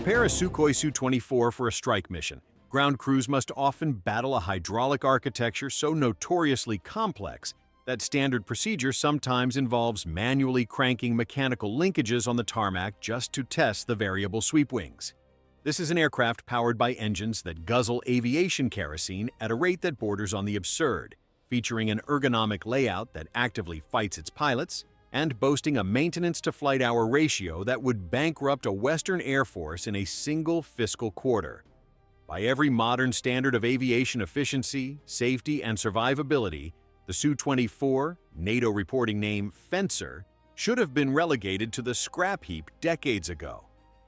Prepare a Sukhoi Su-24 for a strike mission. Ground crews must often battle a hydraulic architecture so notoriously complex that standard procedure sometimes involves manually cranking mechanical linkages on the tarmac just to test the variable sweep wings. This is an aircraft powered by engines that guzzle aviation kerosene at a rate that borders on the absurd, featuring an ergonomic layout that actively fights its pilots, and boasting a maintenance-to-flight hour ratio that would bankrupt a Western Air Force in a single fiscal quarter. By every modern standard of aviation efficiency, safety, and survivability, the Su-24, NATO reporting name Fencer, should have been relegated to the scrap heap decades ago.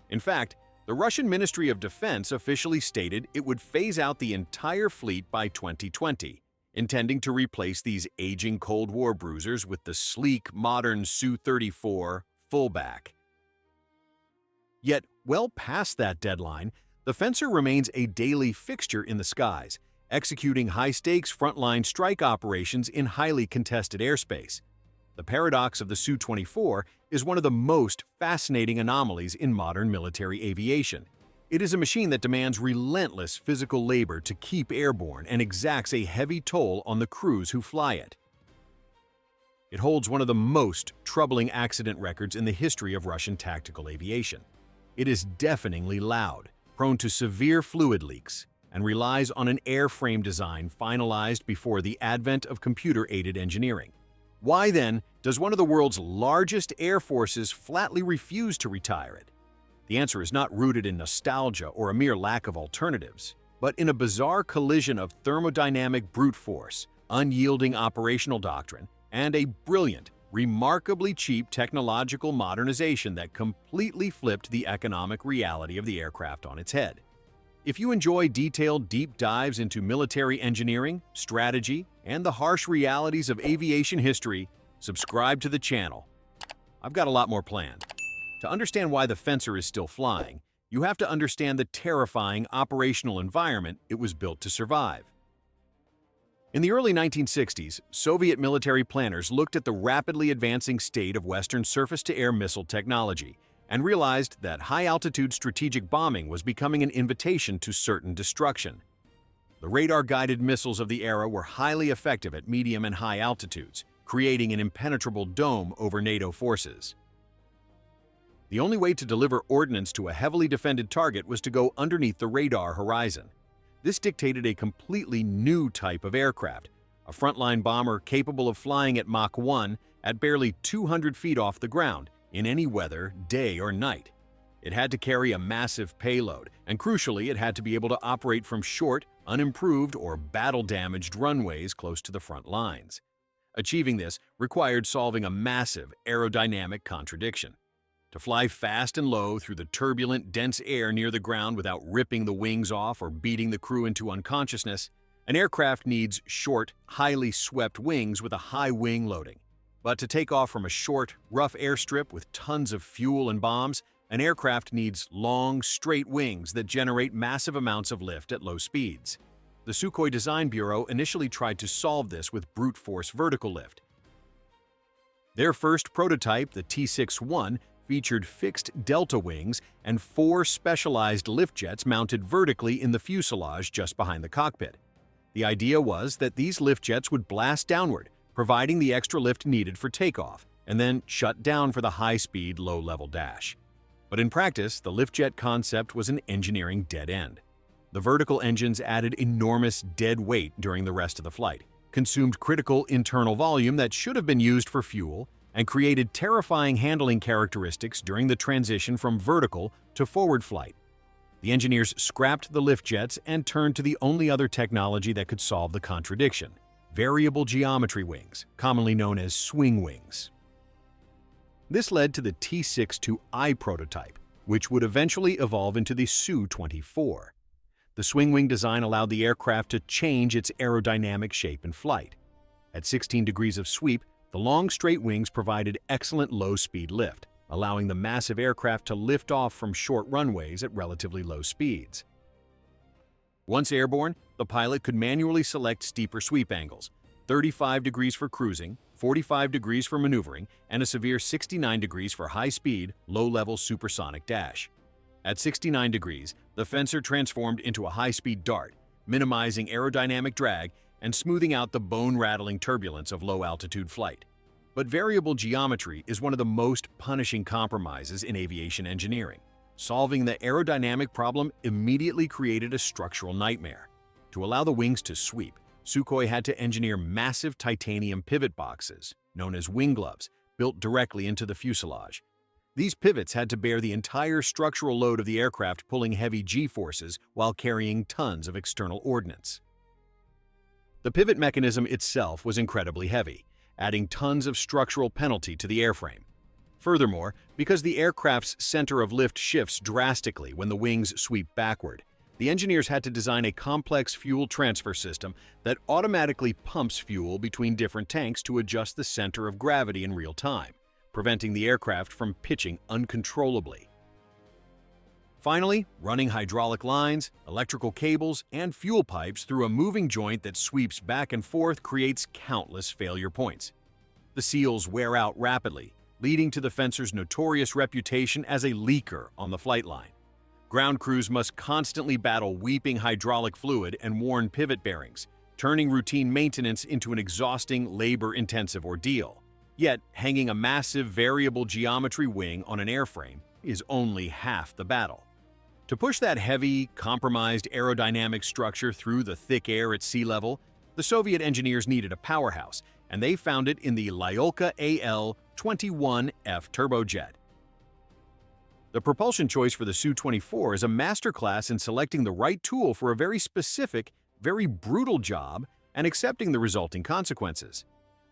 In fact, the Russian Ministry of Defense officially stated it would phase out the entire fleet by 2020, intending to replace these aging Cold War bruisers with the sleek, modern Su-34 fullback. Yet, well past that deadline, the Fencer remains a daily fixture in the skies, executing high-stakes frontline strike operations in highly contested airspace. The paradox of the Su-24 is one of the most fascinating anomalies in modern military aviation. It is a machine that demands relentless physical labor to keep airborne and exacts a heavy toll on the crews who fly it. It holds one of the most troubling accident records in the history of Russian tactical aviation. It is deafeningly loud, prone to severe fluid leaks, and relies on an airframe design finalized before the advent of computer-aided engineering. Why, then, does one of the world's largest air forces flatly refuse to retire it? The answer is not rooted in nostalgia or a mere lack of alternatives, but in a bizarre collision of thermodynamic brute force, unyielding operational doctrine, and a brilliant, remarkably cheap technological modernization that completely flipped the economic reality of the aircraft on its head. If you enjoy detailed deep dives into military engineering, strategy, and the harsh realities of aviation history, subscribe to the channel. I've got a lot more planned. To understand why the Fencer is still flying, you have to understand the terrifying operational environment it was built to survive. In the early 1960s, Soviet military planners looked at the rapidly advancing state of Western surface-to-air missile technology and realized that high-altitude strategic bombing was becoming an invitation to certain destruction. The radar-guided missiles of the era were highly effective at medium and high altitudes, creating an impenetrable dome over NATO forces. The only way to deliver ordnance to a heavily defended target was to go underneath the radar horizon. This dictated a completely new type of aircraft, a frontline bomber capable of flying at Mach 1 at barely 200 feet off the ground, in any weather, day or night. It had to carry a massive payload, and crucially, it had to be able to operate from short, unimproved, or battle-damaged runways close to the front lines. Achieving this required solving a massive aerodynamic contradiction. To fly fast and low through the turbulent, dense air near the ground without ripping the wings off or beating the crew into unconsciousness, an aircraft needs short, highly swept wings with a high wing loading. But to take off from a short, rough airstrip with tons of fuel and bombs, an aircraft needs long, straight wings that generate massive amounts of lift at low speeds. The Sukhoi Design Bureau initially tried to solve this with brute force vertical lift. Their first prototype, the T-61, featured fixed delta wings and 4 specialized lift jets mounted vertically in the fuselage just behind the cockpit. The idea was that these lift jets would blast downward, providing the extra lift needed for takeoff, and then shut down for the high-speed, low-level dash. But in practice, the lift jet concept was an engineering dead end. The vertical engines added enormous dead weight during the rest of the flight, consumed critical internal volume that should have been used for fuel, and created terrifying handling characteristics during the transition from vertical to forward flight. The engineers scrapped the lift jets and turned to the only other technology that could solve the contradiction: variable geometry wings, commonly known as swing wings. This led to the T-62I prototype, which would eventually evolve into the Su-24. The swing wing design allowed the aircraft to change its aerodynamic shape in flight. At 16 degrees of sweep, the long straight wings provided excellent low-speed lift, allowing the massive aircraft to lift off from short runways at relatively low speeds. Once airborne, the pilot could manually select steeper sweep angles, 35 degrees for cruising, 45 degrees for maneuvering, and a severe 69 degrees for high-speed, low-level supersonic dash. At 69 degrees, the Fencer transformed into a high-speed dart, minimizing aerodynamic drag and smoothing out the bone-rattling turbulence of low-altitude flight. But variable geometry is one of the most punishing compromises in aviation engineering. Solving the aerodynamic problem immediately created a structural nightmare. To allow the wings to sweep, Sukhoi had to engineer massive titanium pivot boxes, known as wing gloves, built directly into the fuselage. These pivots had to bear the entire structural load of the aircraft, pulling heavy G-forces while carrying tons of external ordnance. The pivot mechanism itself was incredibly heavy, adding tons of structural penalty to the airframe. Furthermore, because the aircraft's center of lift shifts drastically when the wings sweep backward, the engineers had to design a complex fuel transfer system that automatically pumps fuel between different tanks to adjust the center of gravity in real time, preventing the aircraft from pitching uncontrollably. Finally, running hydraulic lines, electrical cables, and fuel pipes through a moving joint that sweeps back and forth creates countless failure points. The seals wear out rapidly, leading to the Fencer's notorious reputation as a leaker on the flight line. Ground crews must constantly battle weeping hydraulic fluid and worn pivot bearings, turning routine maintenance into an exhausting, labor-intensive ordeal. Yet, hanging a massive variable geometry wing on an airframe is only half the battle. To push that heavy, compromised aerodynamic structure through the thick air at sea level, the Soviet engineers needed a powerhouse, and they found it in the Lyulka AL-21F turbojet. The propulsion choice for the Su-24 is a masterclass in selecting the right tool for a very specific, very brutal job and accepting the resulting consequences.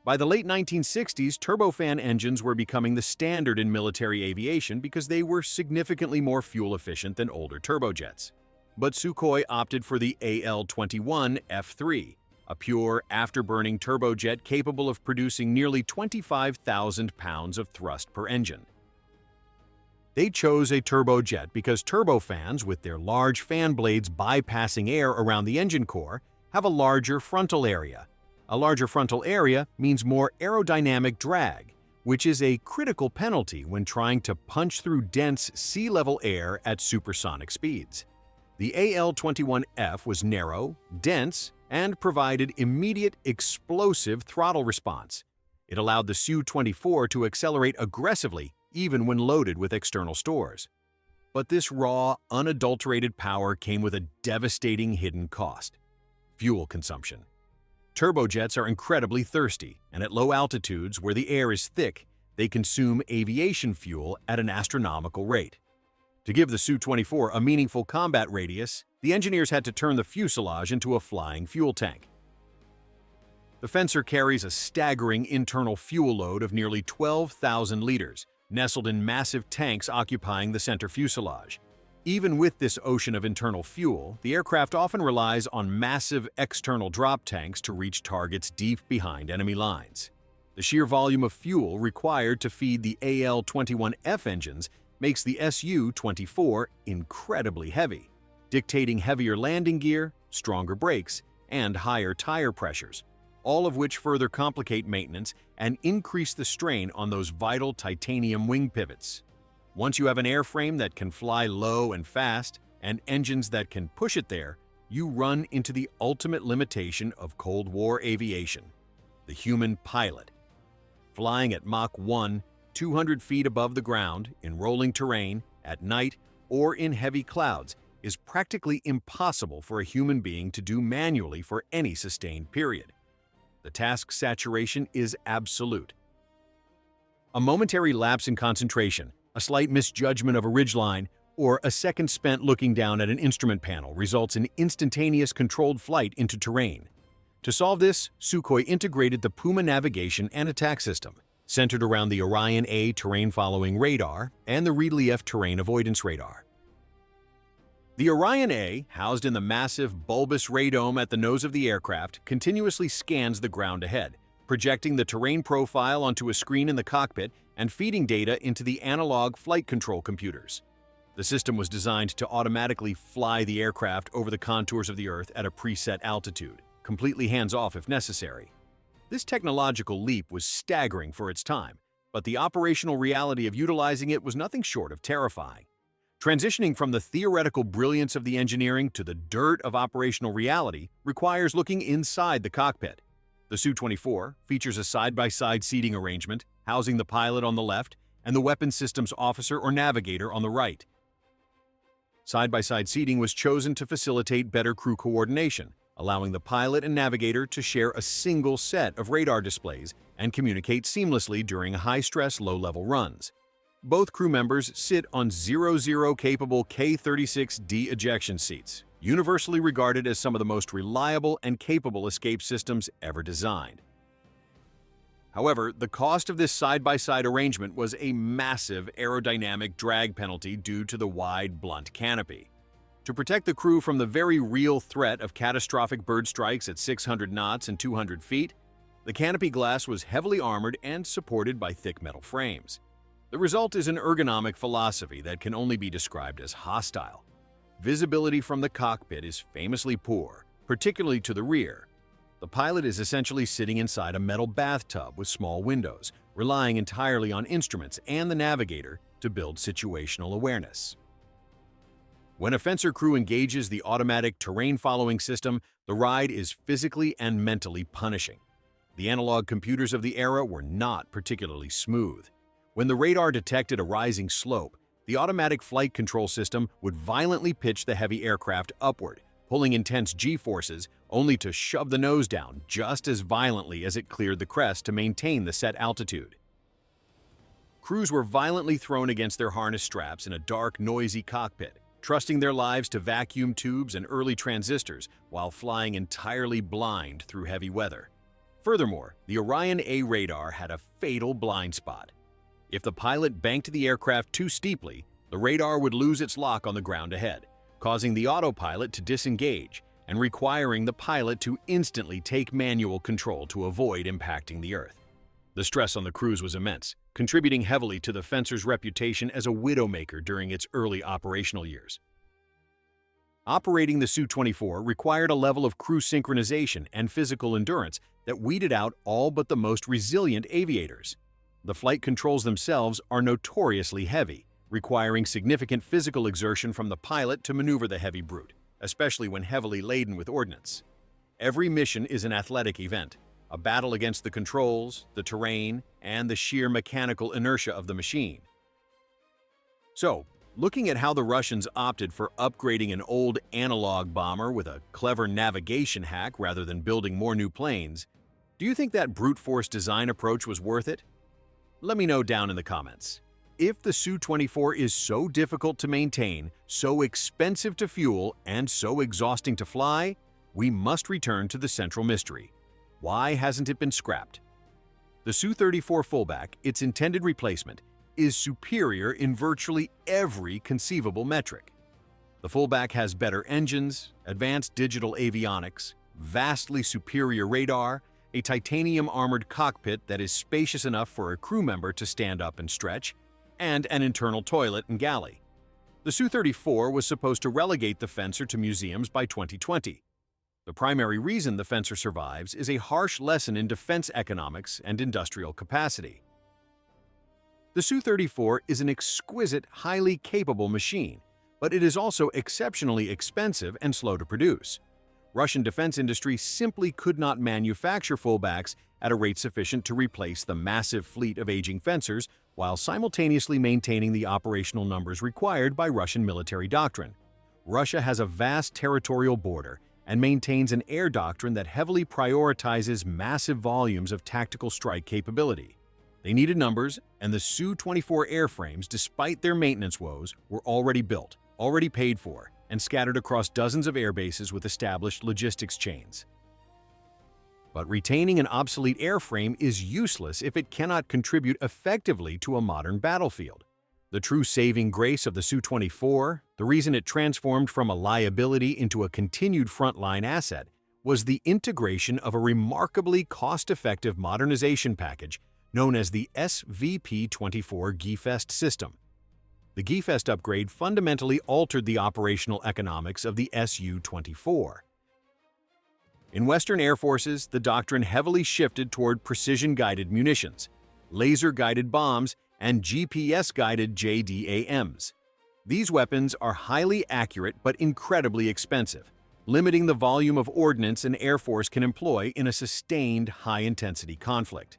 By the late 1960s, turbofan engines were becoming the standard in military aviation because they were significantly more fuel-efficient than older turbojets. But Sukhoi opted for the AL-21F3, a pure, afterburning turbojet capable of producing nearly 25,000 pounds of thrust per engine. They chose a turbojet because turbofans, with their large fan blades bypassing air around the engine core, have a larger frontal area. A larger frontal area means more aerodynamic drag, which is a critical penalty when trying to punch through dense sea-level air at supersonic speeds. The AL-21F was narrow, dense, and provided immediate, explosive throttle response. It allowed the Su-24 to accelerate aggressively even when loaded with external stores. But this raw, unadulterated power came with a devastating hidden cost: fuel consumption. Turbojets are incredibly thirsty, and at low altitudes where the air is thick, they consume aviation fuel at an astronomical rate. To give the Su-24 a meaningful combat radius, the engineers had to turn the fuselage into a flying fuel tank. The Fencer carries a staggering internal fuel load of nearly 12,000 liters, nestled in massive tanks occupying the center fuselage. Even with this ocean of internal fuel, the aircraft often relies on massive external drop tanks to reach targets deep behind enemy lines. The sheer volume of fuel required to feed the AL-21F engines makes the Su-24 incredibly heavy, dictating heavier landing gear, stronger brakes, and higher tire pressures, all of which further complicate maintenance and increase the strain on those vital titanium wing pivots. Once you have an airframe that can fly low and fast, and engines that can push it there, you run into the ultimate limitation of Cold War aviation: the human pilot. Flying at Mach 1, 200 feet above the ground, in rolling terrain, at night, or in heavy clouds is practically impossible for a human being to do manually for any sustained period. The task saturation is absolute. A momentary lapse in concentration, a slight misjudgment of a ridgeline, or a second spent looking down at an instrument panel results in instantaneous controlled flight into terrain. To solve this, Sukhoi integrated the Puma navigation and attack system, centered around the Orion A terrain-following radar and the Relief terrain avoidance radar. The Orion A, housed in the massive, bulbous radome at the nose of the aircraft, continuously scans the ground ahead, projecting the terrain profile onto a screen in the cockpit and feeding data into the analog flight control computers. The system was designed to automatically fly the aircraft over the contours of the Earth at a preset altitude, completely hands-off if necessary. This technological leap was staggering for its time, but the operational reality of utilizing it was nothing short of terrifying. Transitioning from the theoretical brilliance of the engineering to the dirt of operational reality requires looking inside the cockpit. The Su-24 features a side-by-side seating arrangement, housing the pilot on the left and the weapons systems officer or navigator on the right. Side-by-side seating was chosen to facilitate better crew coordination, allowing the pilot and navigator to share a single set of radar displays and communicate seamlessly during high-stress, low-level runs. Both crew members sit on 0-0 capable K-36D ejection seats, universally regarded as some of the most reliable and capable escape systems ever designed. However, the cost of this side-by-side arrangement was a massive aerodynamic drag penalty due to the wide, blunt canopy. To protect the crew from the very real threat of catastrophic bird strikes at 600 knots and 200 feet, the canopy glass was heavily armored and supported by thick metal frames. The result is an ergonomic philosophy that can only be described as hostile. Visibility from the cockpit is famously poor, particularly to the rear. The pilot is essentially sitting inside a metal bathtub with small windows, relying entirely on instruments and the navigator to build situational awareness. When a Fencer crew engages the automatic terrain-following system, the ride is physically and mentally punishing. The analog computers of the era were not particularly smooth. When the radar detected a rising slope, the automatic flight control system would violently pitch the heavy aircraft upward, pulling intense G-forces only to shove the nose down just as violently as it cleared the crest to maintain the set altitude. Crews were violently thrown against their harness straps in a dark, noisy cockpit, trusting their lives to vacuum tubes and early transistors while flying entirely blind through heavy weather. Furthermore, the Orion A radar had a fatal blind spot. If the pilot banked the aircraft too steeply, the radar would lose its lock on the ground ahead, causing the autopilot to disengage and requiring the pilot to instantly take manual control to avoid impacting the Earth. The stress on the crews was immense, contributing heavily to the Fencer's reputation as a widowmaker during its early operational years. Operating the Su-24 required a level of crew synchronization and physical endurance that weeded out all but the most resilient aviators. The flight controls themselves are notoriously heavy, requiring significant physical exertion from the pilot to maneuver the heavy brute, especially when heavily laden with ordnance. Every mission is an athletic event, a battle against the controls, the terrain, and the sheer mechanical inertia of the machine. So, looking at how the Russians opted for upgrading an old analog bomber with a clever navigation hack rather than building more new planes, do you think that brute force design approach was worth it? Let me know down in the comments. If the Su-24 is so difficult to maintain, so expensive to fuel, and so exhausting to fly, we must return to the central mystery. Why hasn't it been scrapped? The Su-34 fullback, its intended replacement, is superior in virtually every conceivable metric. The fullback has better engines, advanced digital avionics, vastly superior radar, a titanium-armored cockpit that is spacious enough for a crew member to stand up and stretch, and an internal toilet and galley. The Su-34 was supposed to relegate the Fencer to museums by 2020. The primary reason the Fencer survives is a harsh lesson in defense economics and industrial capacity. The Su-34 is an exquisite, highly capable machine, but it is also exceptionally expensive and slow to produce. Russian defense industry simply could not manufacture fullbacks at a rate sufficient to replace the massive fleet of aging Fencers while simultaneously maintaining the operational numbers required by Russian military doctrine. Russia has a vast territorial border and maintains an air doctrine that heavily prioritizes massive volumes of tactical strike capability. They needed numbers, and the Su-24 airframes, despite their maintenance woes, were already built, already paid for, and scattered across dozens of airbases with established logistics chains. But retaining an obsolete airframe is useless if it cannot contribute effectively to a modern battlefield. The true saving grace of the Su-24, the reason it transformed from a liability into a continued frontline asset, was the integration of a remarkably cost-effective modernization package known as the SVP-24 Gefest system. The Gefest upgrade fundamentally altered the operational economics of the Su-24. In Western air forces, the doctrine heavily shifted toward precision-guided munitions, laser-guided bombs, and GPS-guided JDAMs. These weapons are highly accurate but incredibly expensive, limiting the volume of ordnance an air force can employ in a sustained, high-intensity conflict.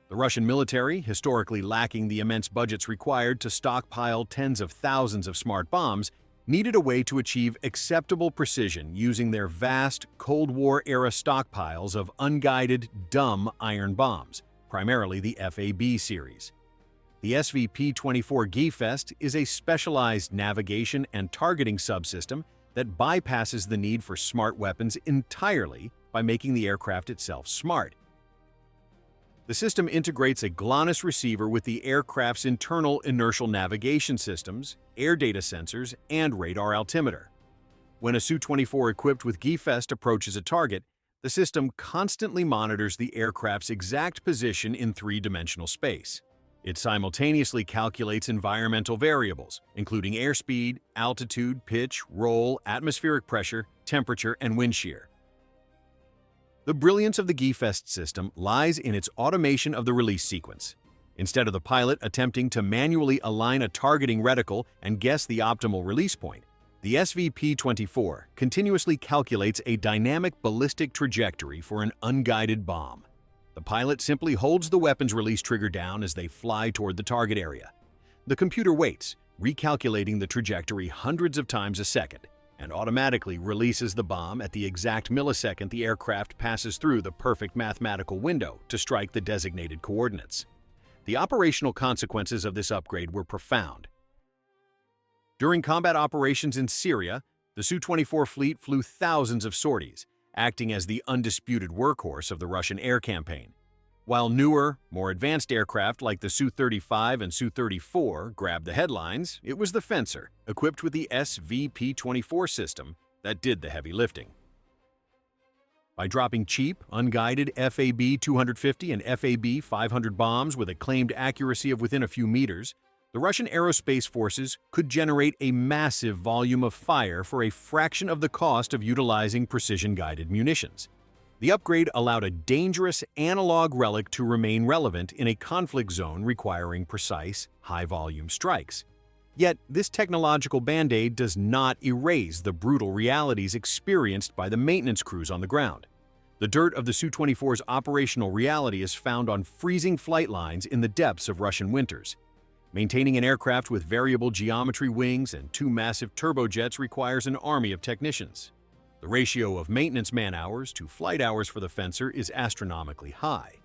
The Russian military, historically lacking the immense budgets required to stockpile tens of thousands of smart bombs, needed a way to achieve acceptable precision using their vast Cold War-era stockpiles of unguided, dumb iron bombs, primarily the FAB series. The SVP-24 Gefest is a specialized navigation and targeting subsystem that bypasses the need for smart weapons entirely by making the aircraft itself smart. The system integrates a GLONASS receiver with the aircraft's internal inertial navigation systems, air data sensors, and radar altimeter. When a Su-24 equipped with Gefest approaches a target, the system constantly monitors the aircraft's exact position in three-dimensional space. It simultaneously calculates environmental variables, including airspeed, altitude, pitch, roll, atmospheric pressure, temperature, and wind shear. The brilliance of the Gefest system lies in its automation of the release sequence. Instead of the pilot attempting to manually align a targeting reticle and guess the optimal release point, the SVP-24 continuously calculates a dynamic ballistic trajectory for an unguided bomb. The pilot simply holds the weapon's release trigger down as they fly toward the target area. The computer waits, recalculating the trajectory hundreds of times a second, and automatically releases the bomb at the exact millisecond the aircraft passes through the perfect mathematical window to strike the designated coordinates. The operational consequences of this upgrade were profound. During combat operations in Syria, the Su-24 fleet flew thousands of sorties, acting as the undisputed workhorse of the Russian air campaign. While newer, more advanced aircraft like the Su-35 and Su-34 grabbed the headlines, it was the Fencer, equipped with the SVP-24 system, that did the heavy lifting. By dropping cheap, unguided FAB-250 and FAB-500 bombs with a claimed accuracy of within a few meters, the Russian aerospace forces could generate a massive volume of fire for a fraction of the cost of utilizing precision-guided munitions. The upgrade allowed a dangerous analog relic to remain relevant in a conflict zone requiring precise, high-volume strikes. Yet, this technological band-aid does not erase the brutal realities experienced by the maintenance crews on the ground. The dirt of the Su-24's operational reality is found on freezing flight lines in the depths of Russian winters. Maintaining an aircraft with variable geometry wings and two massive turbojets requires an army of technicians. The ratio of maintenance man-hours to flight hours for the Fencer is astronomically high.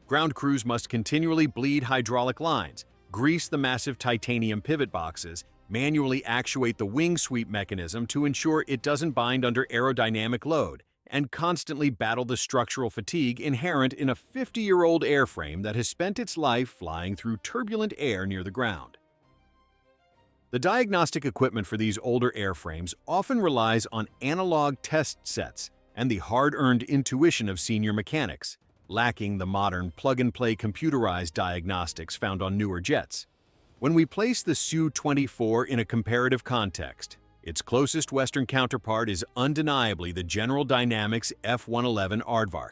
Ground crews must continually bleed hydraulic lines, grease the massive titanium pivot boxes, manually actuate the wing sweep mechanism to ensure it doesn't bind under aerodynamic load, and constantly battle the structural fatigue inherent in a 50-year-old airframe that has spent its life flying through turbulent air near the ground. The diagnostic equipment for these older airframes often relies on analog test sets and the hard-earned intuition of senior mechanics, lacking the modern plug-and-play computerized diagnostics found on newer jets. When we place the Su-24 in a comparative context, its closest Western counterpart is undeniably the General Dynamics F-111 Aardvark.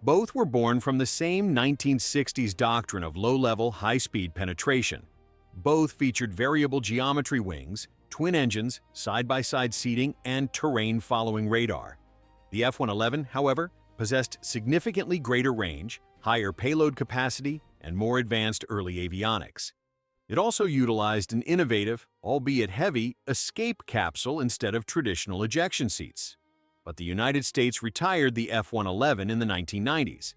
Both were born from the same 1960s doctrine of low-level, high-speed penetration. Both featured variable geometry wings, twin engines, side-by-side seating, and terrain-following radar. The F-111, however, possessed significantly greater range, higher payload capacity, and more advanced early avionics. It also utilized an innovative, albeit heavy, escape capsule instead of traditional ejection seats. But the United States retired the F-111 in the 1990s.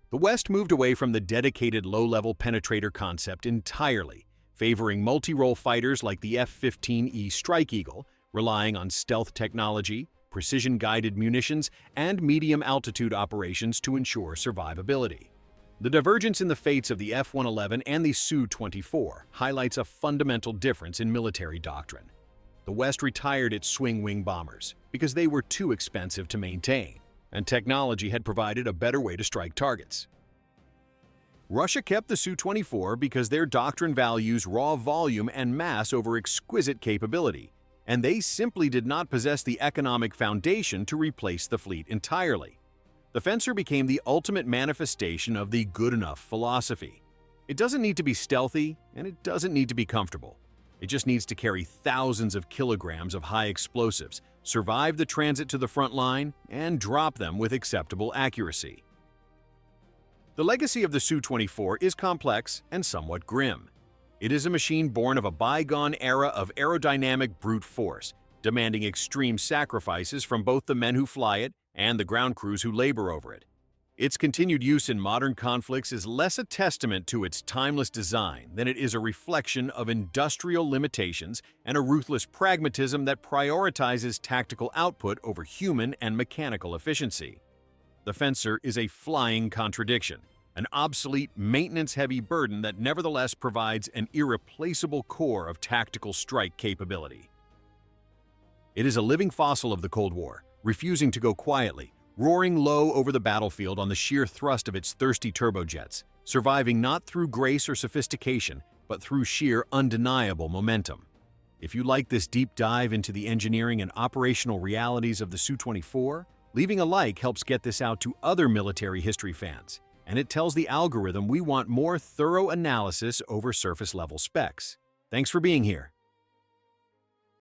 The West moved away from the dedicated low-level penetrator concept entirely, favoring multi-role fighters like the F-15E Strike Eagle, relying on stealth technology, precision-guided munitions, and medium-altitude operations to ensure survivability. The divergence in the fates of the F-111 and the Su-24 highlights a fundamental difference in military doctrine. The West retired its swing-wing bombers because they were too expensive to maintain, and technology had provided a better way to strike targets. Russia kept the Su-24 because their doctrine values raw volume and mass over exquisite capability, and they simply did not possess the economic foundation to replace the fleet entirely. The Fencer became the ultimate manifestation of the good enough philosophy. It doesn't need to be stealthy, and it doesn't need to be comfortable. It just needs to carry thousands of kilograms of high explosives, survive the transit to the front line, and drop them with acceptable accuracy. The legacy of the Su-24 is complex and somewhat grim. It is a machine born of a bygone era of aerodynamic brute force, demanding extreme sacrifices from both the men who fly it and the ground crews who labor over it. Its continued use in modern conflicts is less a testament to its timeless design than it is a reflection of industrial limitations and a ruthless pragmatism that prioritizes tactical output over human and mechanical efficiency. The Fencer is a flying contradiction, an obsolete, maintenance-heavy burden that nevertheless provides an irreplaceable core of tactical strike capability. It is a living fossil of the Cold War, refusing to go quietly, roaring low over the battlefield on the sheer thrust of its thirsty turbojets, surviving not through grace or sophistication, but through sheer undeniable momentum. If you like this deep dive into the engineering and operational realities of the Su-24, leaving a like helps get this out to other military history fans, and it tells the algorithm we want more thorough analysis over surface-level specs. Thanks for being here.